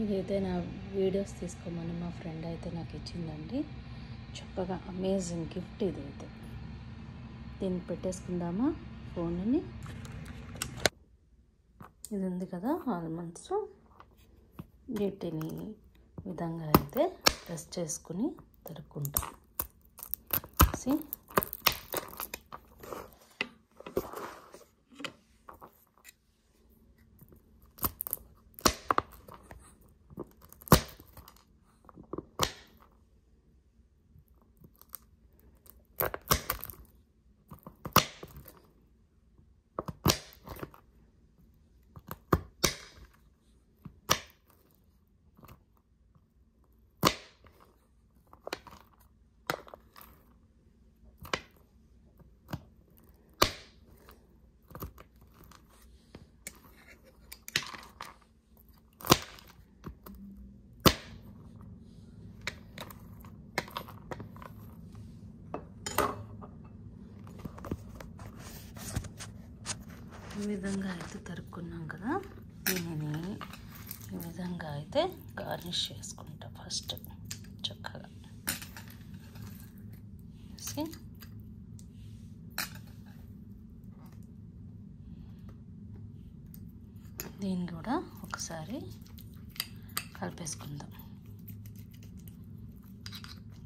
ఇదైతే నా వీడియోస్ తీసుకోమని మా ఫ్రెండ్ అయితే నాకు ఇచ్చిందండి. చక్కగా అమేజింగ్ గిఫ్ట్ ఇదైతే. దీన్ని పెట్టేసుకుందామా ఫోన్ని. ఇది ఉంది కదా ఆల్మండ్స్, వీటిని విధంగా అయితే ప్రెస్ చేసుకుని తరుక్కుంటాం. ఈ విధంగా అయితే తరుక్కున్నాం కదా, దీనిని ఈ విధంగా అయితే గార్నిష్ చేసుకుంటా ఫస్ట్ చక్కగా. దీన్ని కూడా ఒకసారి కలిపేసుకుందాం.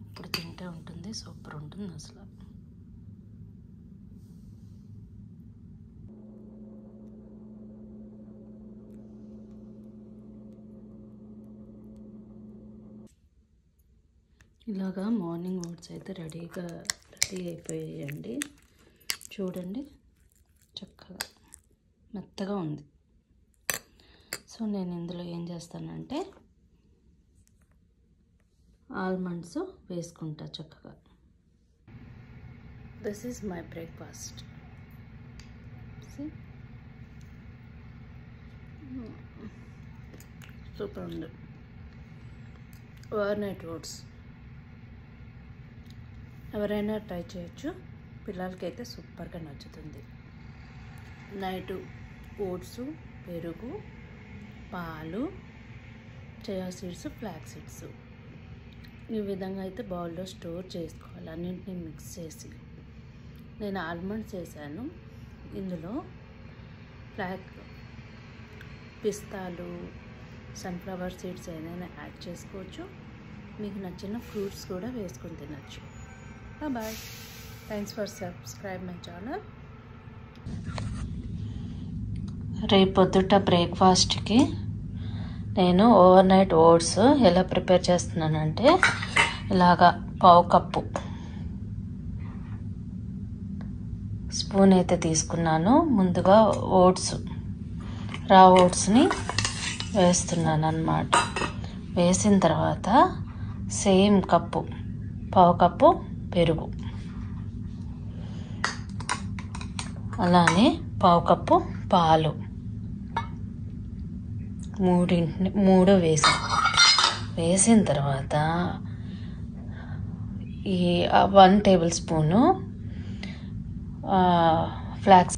ఇప్పుడు తింటే ఉంటుంది, సూపర్ ఉంటుంది అసలు. ఇలాగా మార్నింగ్ ఓట్స్ అయితే రెడీ అయిపోయాయండి. చూడండి చక్కగా మెత్తగా ఉంది. సో నేను ఇందులో ఏం చేస్తానంటే ఆల్మండ్స్ వేసుకుంటా చక్కగా. This is my breakfast. Super ఉంది. ఓవర్నైట్ ఓట్స్ ఎవరైనా ట్రై చేయొచ్చు, పిల్లలకైతే సూపర్గా నచ్చుతుంది. నైట్ ఓట్స్, పెరుగు, పాలు, చియా సీడ్స్, ఫ్లాక్స్ సీడ్స్ ఈ విధంగా అయితే బౌల్లో స్టోర్ చేసుకోవాలి, అన్నింటినీ మిక్స్ చేసి. నేను ఆల్మండ్స్ వేసాను, ఇందులో పిస్తాలు, సన్ఫ్లవర్ సీడ్స్ ఏదైనా యాడ్ చేసుకోవచ్చు. మీకు నచ్చిన ఫ్రూట్స్ కూడా వేసుకొని తినచ్చు. Bye. Thanks for subscribe my channel. రేపొద్దుట బ్రేక్ఫాస్ట్కి నేను ఓవర్ నైట్ ఓట్స్ ఎలా ప్రిపేర్ చేస్తున్నానంటే, ఇలాగా పావు కప్పు స్పూన్ అయితే తీసుకున్నాను. ముందుగా రా ఓట్స్ని వేస్తున్నాను అన్నమాట. వేసిన తర్వాత సేమ్ పావు కప్పు పెరుగు, అలానే పావు కప్పు పాలు, మూడు వేసిన తర్వాత ఈ 1 టేబుల్ స్పూను ఫ్లాక్స్.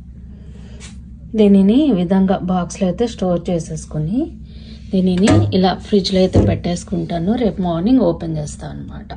దీనిని ఈ విధంగా బాక్స్లో అయితే స్టోర్ చేసేసుకొని దీనిని ఇలా ఫ్రిడ్జ్లో అయితే పెట్టేసుకుంటాను. రేపు మార్నింగ్ ఓపెన్ చేస్తాను అన్నమాట.